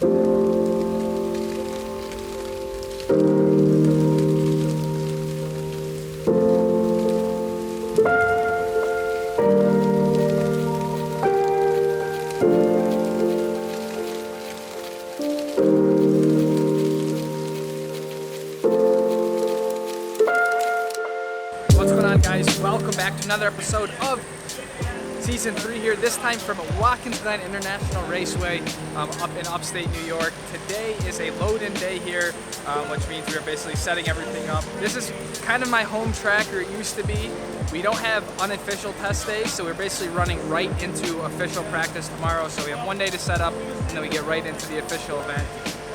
Guys, welcome back to another episode of Season 3 here, this time from Watkins Glen International Raceway up in upstate New York. Today is a load-in day here, which means we're basically setting everything up. This is kind of my home track, or it used to be. We don't have unofficial test days, so we're basically running right into official practice tomorrow. So we have one day to set up, and then we get right into the official event.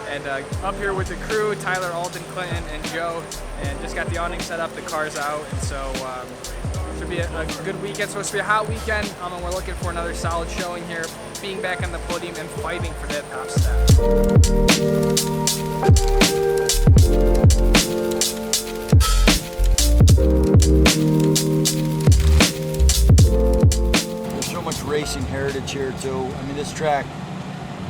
And up here with the crew, Tyler, Alden, Clinton, and Joe, and just got the awning set up, the car's out, and so should be a good weekend. It's supposed to be a hot weekend, and we're looking for another solid showing here, being back on the podium and fighting for that top step. There's so much racing heritage here too. I mean, this track,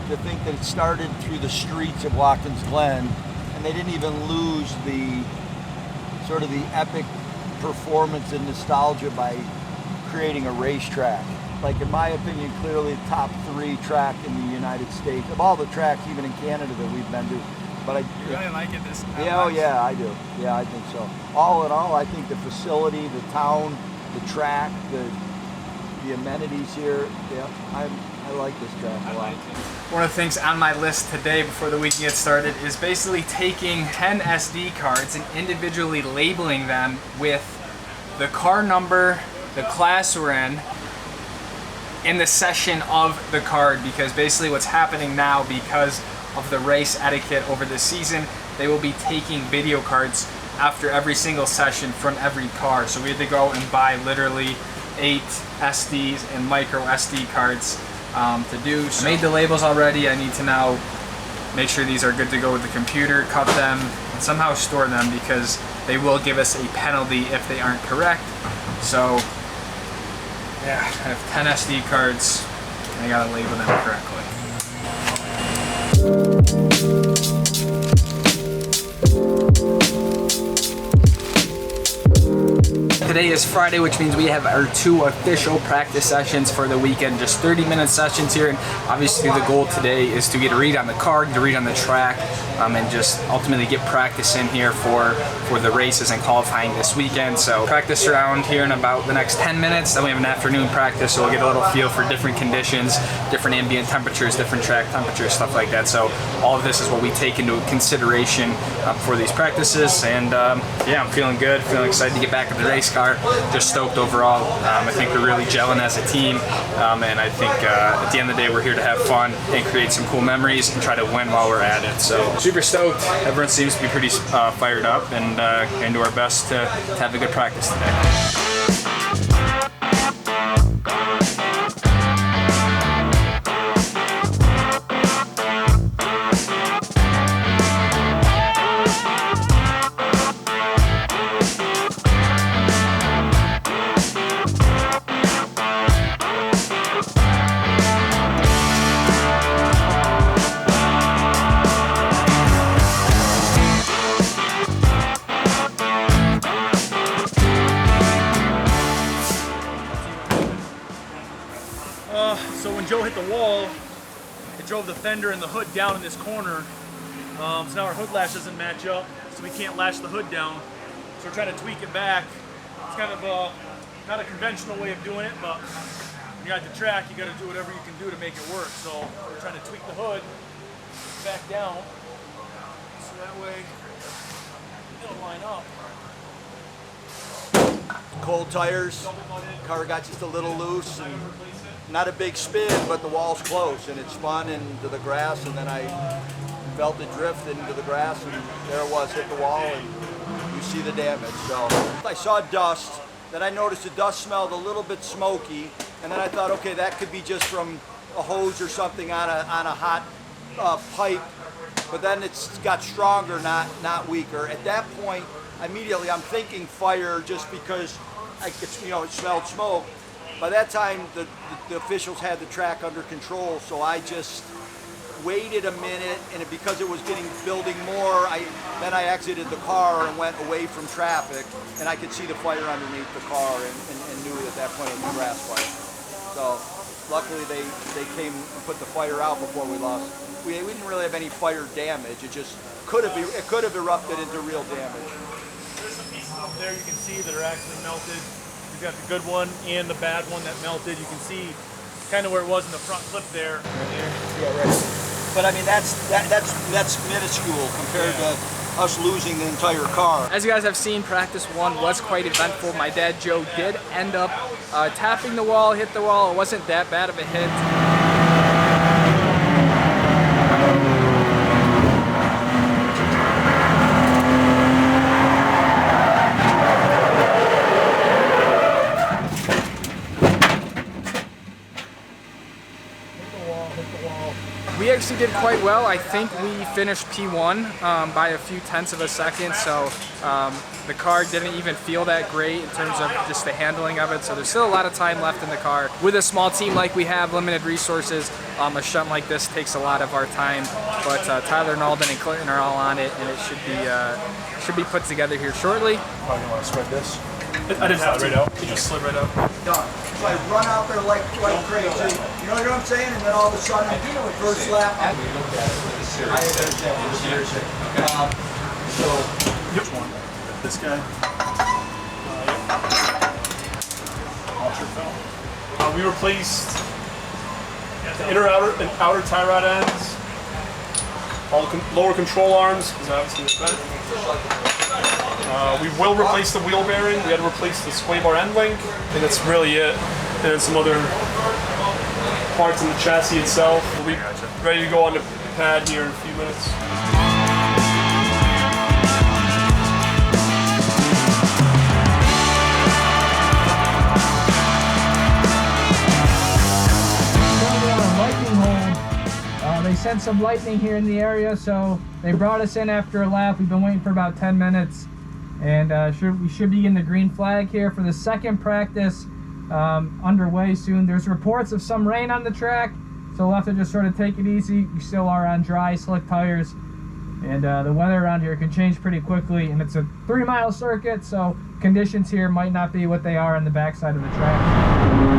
to think that it started through the streets of Watkins Glen, and they didn't even lose the sort of the epic performance and nostalgia by creating a racetrack. Like, in my opinion, clearly the top 3 track in the United States, of all the tracks even in Canada that we've been to. But You really like it this time? Yeah, oh yeah, I do. Yeah, I think so. All in all, I think the facility, the town, the track, the amenities here, yeah, I like this track a lot. One of the things on my list today before the weekend gets started is basically taking 10 SD cards and individually labeling them with the car number, the class we're in the session of the card, because basically what's happening now, because of the race etiquette over the season, they will be taking video cards after every single session from every car. So we had to go and buy literally 8 SDs and micro SD cards to do. So I made the labels already. I need to now make sure these are good to go with the computer, cut them, and somehow store them, because they will give us a penalty if they aren't correct. So yeah, I have 10 SD cards, and I gotta label them correctly. Today is Friday, which means we have our 2 official practice sessions for the weekend, just 30-minute sessions here, and obviously the goal today is to get a read on the car, get a read on the track, and just ultimately get practice in here for the races and qualifying this weekend. So practice around here in about the next 10 minutes, then we have an afternoon practice, so we'll get a little feel for different conditions, different ambient temperatures, different track temperatures, stuff like that. So all of this is what we take into consideration for these practices, and yeah, I'm feeling good, feeling excited to get back in the race car. Just stoked overall. I think we're really gelling as a team, and I think at the end of the day we're here to have fun and create some cool memories and try to win while we're at it. So super stoked. Everyone seems to be pretty fired up, and going to do our best to have a good practice today. So when Joe hit the wall, it drove the fender and the hood down in this corner. So now our hood lash doesn't match up, so we can't lash the hood down. So we're trying to tweak it back. It's kind of not a conventional way of doing it, but when you're at the track, you got to do whatever you can do to make it work. So we're trying to tweak the hood back down, so that way it'll line up. Cold tires, car got just a little loose, and not a big spin, but the wall's close, and it spun into the grass, and then I felt it drift into the grass, and there it was, hit the wall, and you see the damage. So I saw dust, then I noticed the dust smelled a little bit smoky, and then I thought, okay, that could be just from a hose or something on a hot pipe, but then it's got stronger, not weaker. At that point, immediately I'm thinking fire, just because I could, it smelled smoke. By that time, the officials had the track under control, so I just waited a minute, and because it was building more, then I exited the car and went away from traffic, and I could see the fire underneath the car and knew at that point it was a grass fire. So luckily they came and put the fire out before we lost. We didn't really have any fire damage. It just could have erupted into real damage. There's some pieces up there you can see that are actually melted. We've got the good one and the bad one that melted. You can see kind of where it was in the front clip there. Right here. Yeah, right. But I mean, that's minuscule compared to us losing the entire car. As you guys have seen, practice one was quite eventful. My dad Joe did end up tapping the wall, hit the wall. It wasn't that bad of a hit. We actually did quite well. I think we finished P1 by a few tenths of a second, so the car didn't even feel that great in terms of just the handling of it, so there's still a lot of time left in the car. With a small team like we have, limited resources, a shunt like this takes a lot of our time, but Tyler and Alden and Clinton are all on it, and it should be put together here shortly. Oh, you want to spread this? I didn't have to. Right out. It just slid right out. Done. So I run out there like crazy. You know what I'm saying? And then all of a sudden, first lap. I understand. So Which one? This guy. Yep. We replaced the inner and outer tie rod ends. All the lower control arms, because obviously they're bent. We will replace the wheel bearing. We had to replace the sway bar end link. I think that's really it. And then some other parts in the chassis itself. We'll be ready to go on the pad here in a few minutes. They sent some lightning here in the area, so they brought us in after a lap. We've been waiting for about 10 minutes, and we should be getting the green flag here for the second practice underway soon. There's reports of some rain on the track, so we'll have to just sort of take it easy. We still are on dry, slick tires, and the weather around here can change pretty quickly, and it's a 3-mile circuit, so conditions here might not be what they are on the backside of the track.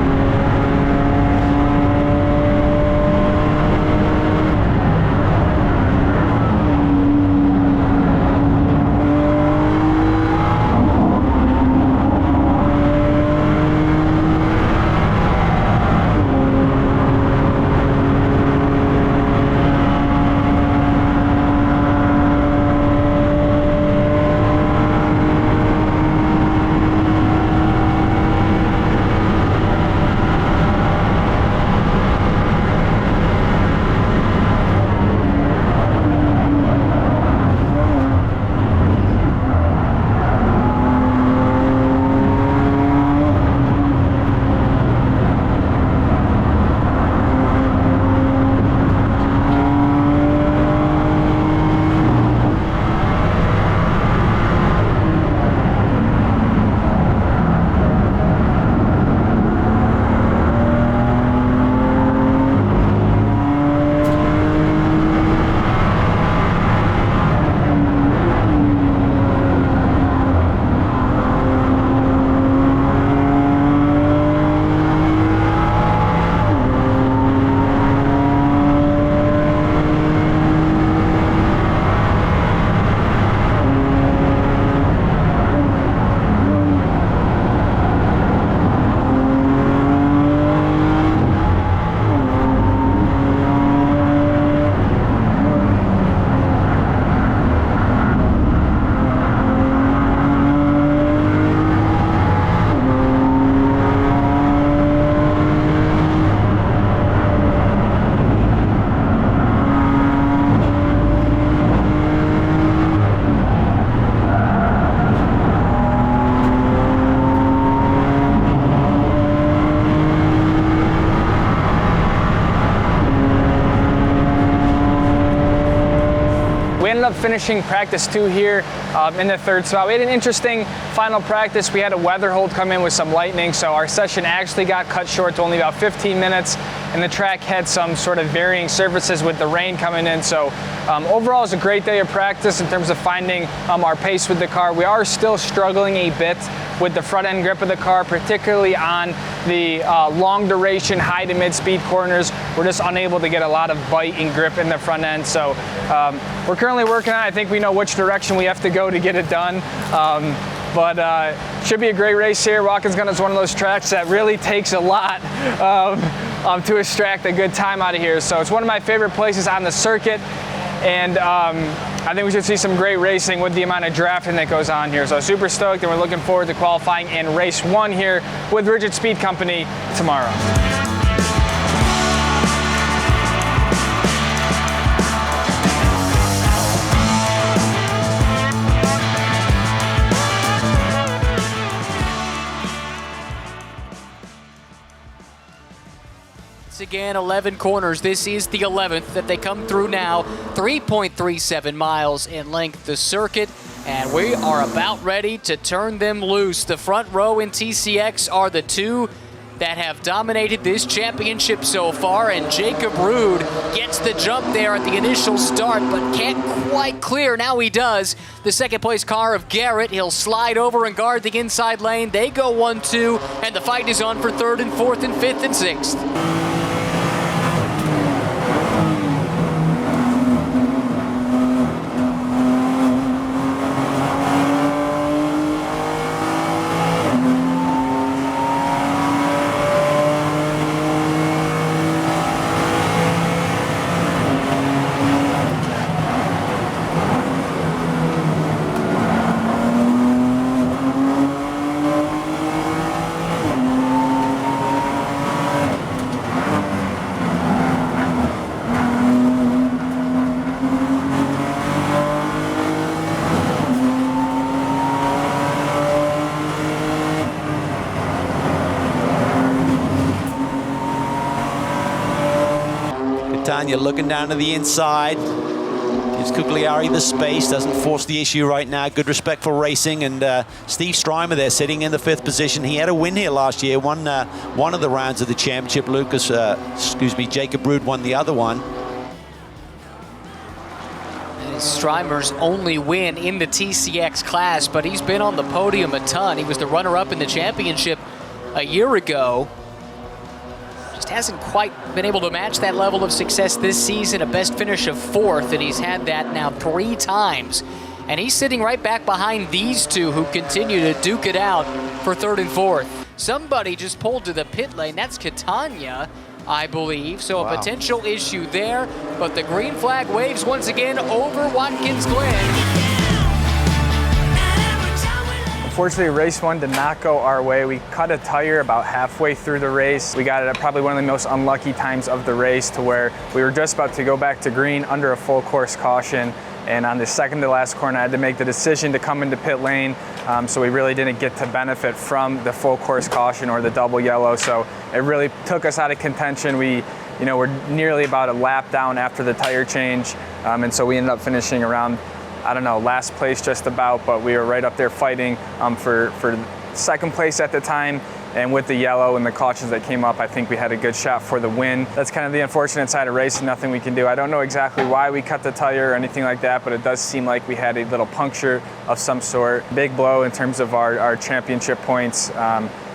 Up finishing practice 2 here in the third spot. We had an interesting final practice. We had a weather hold come in with some lightning, so our session actually got cut short to only about 15 minutes. and the track had some sort of varying surfaces with the rain coming in. So overall, it's a great day of practice in terms of finding our pace with the car. We are still struggling a bit with the front end grip of the car, particularly on the long duration, high to mid speed corners. We're just unable to get a lot of bite and grip in the front end. So we're currently working on it. I think we know which direction we have to go to get it done. But should be a great race here. Watkins Glen is one of those tracks that really takes a lot to extract a good time out of here. So it's one of my favorite places on the circuit, and I think we should see some great racing with the amount of drafting that goes on here. So super stoked, and we're looking forward to qualifying in race 1 here with Rigid Speed Company tomorrow. Again, 11 corners. This is the 11th that they come through now. 3.37 miles in length, the circuit, and we are about ready to turn them loose. The front row in TCX are the two that have dominated this championship so far, and Jacob Rude gets the jump there at the initial start, but can't quite clear. Now he does. The second place car of Garrett, he'll slide over and guard the inside lane. They go 1-2, and the fight is on for 3rd and 4th and 5th and 6th. Catania looking down to the inside. Gives Cugliari the space, doesn't force the issue right now. Good respectful racing, and Steve Strymer there sitting in the 5th position. He had a win here last year, won one of the rounds of the championship. Jacob Rude won the other one. That is Strymer's only win in the TCX class, but he's been on the podium a ton. He was the runner-up in the championship a year ago. Just hasn't quite been able to match that level of success this season. A best finish of 4th, and he's had that now 3 times. And he's sitting right back behind these two who continue to duke it out for 3rd and 4th. Somebody just pulled to the pit lane. That's Catania, I believe. So wow. A potential issue there, but the green flag waves once again over Watkins Glen. Unfortunately, race 1 did not go our way. We cut a tire about halfway through the race. We got it at probably one of the most unlucky times of the race, to where we were just about to go back to green under a full course caution. And on the second to last corner, I had to make the decision to come into pit lane. So we really didn't get to benefit from the full course caution or the double yellow. So it really took us out of contention. We're nearly about a lap down after the tire change. And so we ended up finishing around, I don't know, last place just about, but we were right up there fighting for second place at the time. And with the yellow and the cautions that came up, I think we had a good shot for the win. That's kind of the unfortunate side of racing, nothing we can do. I don't know exactly why we cut the tire or anything like that, but it does seem like we had a little puncture of some sort. Big blow in terms of our championship points.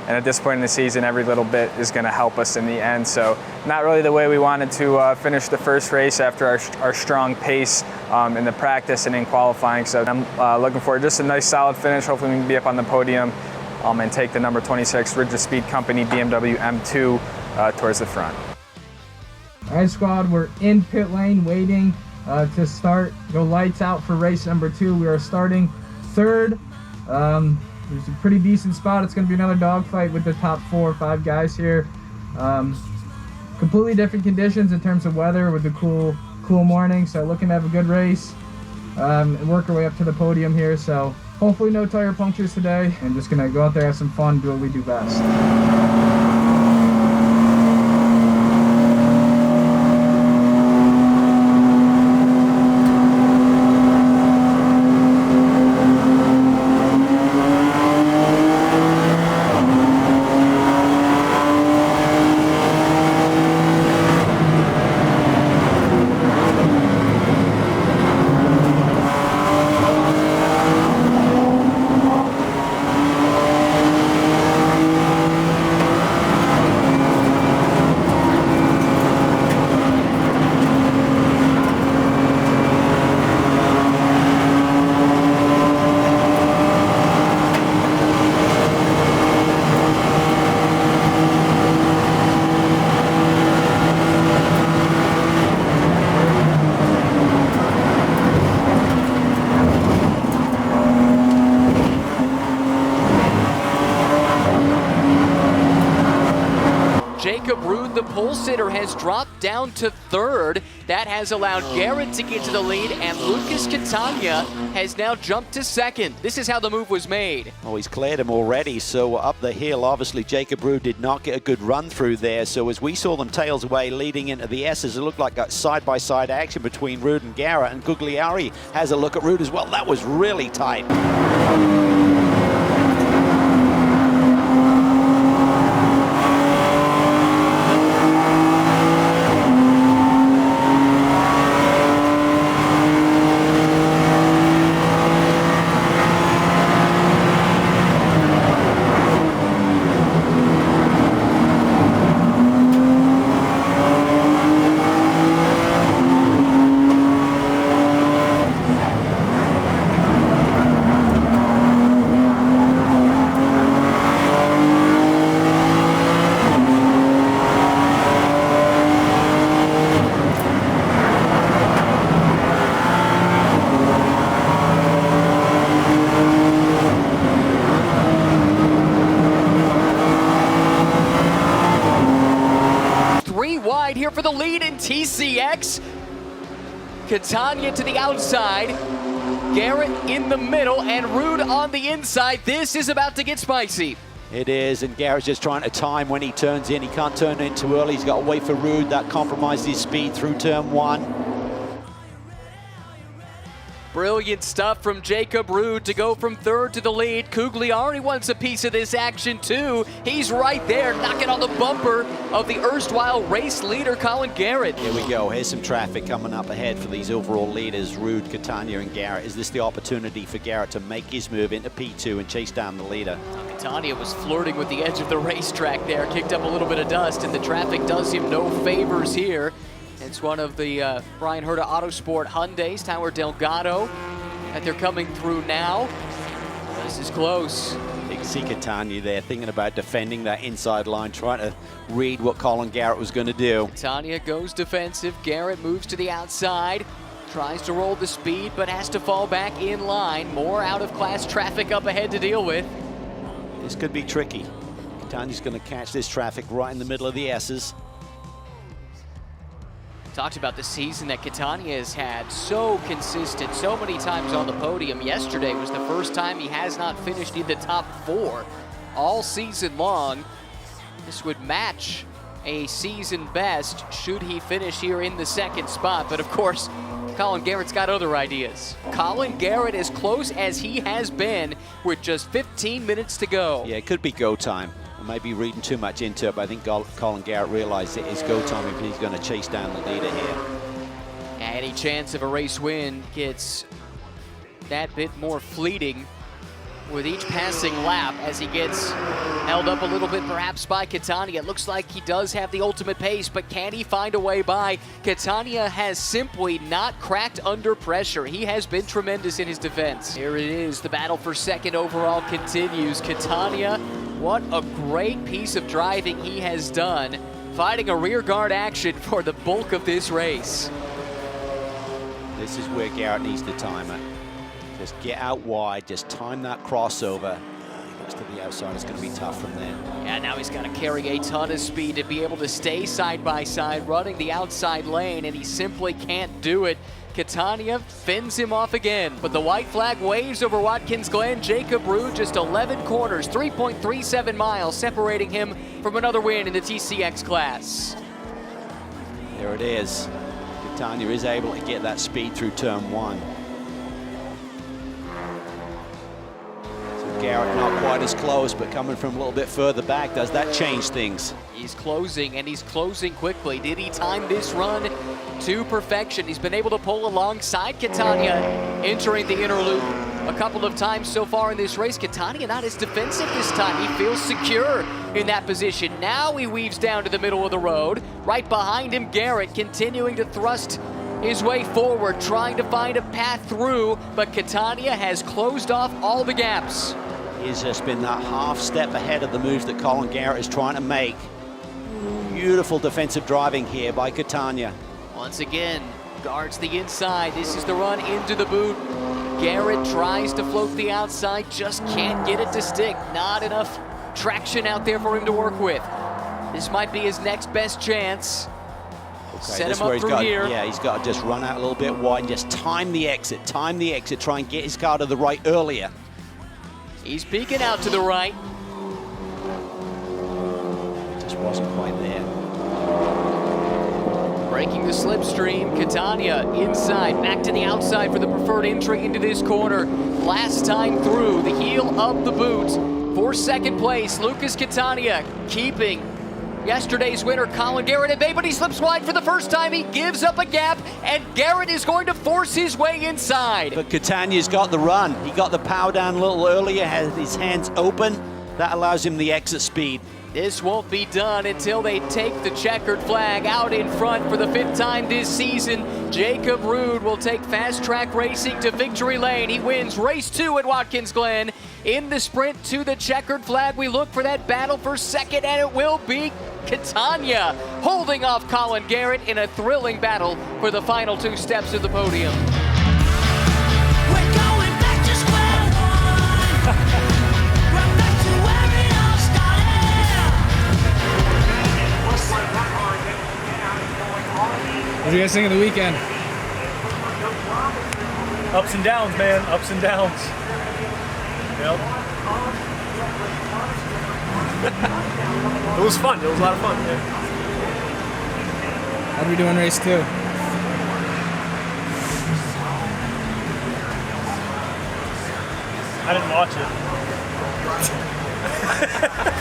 And at this point in the season, every little bit is going to help us in the end. So not really the way we wanted to finish the first race after our strong pace in the practice and in qualifying. So I'm looking for just a nice solid finish. Hopefully we can be up on the podium and take the number 26 Rigid Speed Company BMW M2 towards the front. All right, squad, we're in pit lane waiting to start. Go lights out for race number 2. We are starting 3rd. There's a pretty decent spot. It's going to be another dogfight with the top 4 or 5 guys here. Completely different conditions in terms of weather with the cool morning. So looking to have a good race and work our way up to the podium here. So hopefully no tire punctures today. And just going to go out there, have some fun, do what we do best. pole sitter has dropped down to third. That has allowed Garrett to get to the lead, and Lucas Catania has now jumped to second. This is how the move was made. Oh, he's cleared him already, so up the hill, obviously Jacob Ruud did not get a good run through there, so as we saw them tails away leading into the S's, it looked like a side-by-side action between Ruud and Garrett, and Gugliari has a look at Ruud as well. That was really tight. Here for the lead in TCX. Catania to the outside, Garrett in the middle, and Ruud on the inside. This is about to get spicy. It is, and Garrett's just trying to time when he turns in. He can't turn in too early. He's got to wait for Ruud. That compromises his speed through turn one. Brilliant stuff from Jacob Ruud to go from third to the lead. Gugliari wants a piece of this action too. He's right there, knocking on the bumper of the erstwhile race leader, Colin Garrett. Here we go. Here's some traffic coming up ahead for these overall leaders, Ruud, Catania, and Garrett. Is this the opportunity for Garrett to make his move into P2 and chase down the leader? Catania was flirting with the edge of the racetrack there, kicked up a little bit of dust, and the traffic does him no favors here. It's one of the Brian Herta Autosport Hyundais, Tower Delgado, that they're coming through now. This is close. You can see Catania there thinking about defending that inside line, trying to read what Colin Garrett was going to do. Catania goes defensive. Garrett moves to the outside, tries to roll the speed, but has to fall back in line. More out-of-class traffic up ahead to deal with. This could be tricky. Catania's going to catch this traffic right in the middle of the S's. Talked about the season that Catania has had, so consistent, so many times on the podium. Yesterday was the first time he has not finished in the top 4 all season long. This would match a season best should he finish here in the second spot, but of course, Colin Garrett's got other ideas. Colin Garrett as close as he has been with just 15 minutes to go. Yeah, it could be go time. I might be reading too much into it, but I think Colin Garrett realized it is go time if he's going to chase down the leader here. Any chance of a race win gets that bit more fleeting with each passing lap as he gets held up a little bit perhaps by Catania. It looks like he does have the ultimate pace, but can he find a way by? Catania has simply not cracked under pressure. He has been tremendous in his defense. Here it is, the battle for second overall continues. Catania, what a great piece of driving he has done, fighting a rear guard action for the bulk of this race. This is where Garrett needs to time it. Just get out wide, just time that crossover. He looks to the outside, it's going to be tough from there. Yeah, now he's got to carry a ton of speed to be able to stay side by side, running the outside lane, and he simply can't do it. Catania fends him off again, but the white flag waves over Watkins Glen. Jacob Ruud just 11 corners, 3.37 miles, separating him from another win in the TCX class. There it is. Catania is able to get that speed through turn one. Garrett not quite as close, but coming from a little bit further back, does that change things? He's closing, and he's closing quickly. Did he time this run to perfection? He's been able to pull alongside Catania, entering the inner loop a couple of times so far in this race. Catania not as defensive this time. He feels secure in that position. Now he weaves down to the middle of the road. Right behind him, Garrett continuing to thrust his way forward, trying to find a path through, but Catania has closed off all the gaps. He's just been that half step ahead of the moves that Colin Garrett is trying to make. Beautiful defensive driving here by Catania. Once again, guards the inside. This is the run into the boot. Garrett tries to float the outside, just can't get it to stick. Not enough traction out there for him to work with. This might be his next best chance. Set this him where up he's through got, here. yeah, he's got to just run out a little bit wide, just time the exit, try and get his car to the right earlier. He's peeking out to the right. Just wasn't quite there. Breaking the slipstream, Catania inside, back to the outside for the preferred entry into this corner. Last time through, the heel of the boot. For second place, Lucas Catania keeping yesterday's winner, Colin Garrett at bay, but he slips wide for the first time. He gives up a gap, and Garrett is going to force his way inside. But Catania's got the run. He got the power down a little earlier, had his hands open. That allows him the exit speed. This won't be done until they take the checkered flag out in front for the 5th time this season. Jacob Rude will take Fast Track Racing to victory lane. He wins race 2 at Watkins Glen. In the sprint to the checkered flag, we look for that battle for second, and it will be Catania holding off Colin Garrett in a thrilling battle for the final 2 steps of the podium. We're going back to square one. We're back to where it all started. What do you guys think of the weekend? Ups and downs, man. Ups and downs. Yep. It was fun. It was a lot of fun. Yeah. How are we doing race 2? I didn't watch it.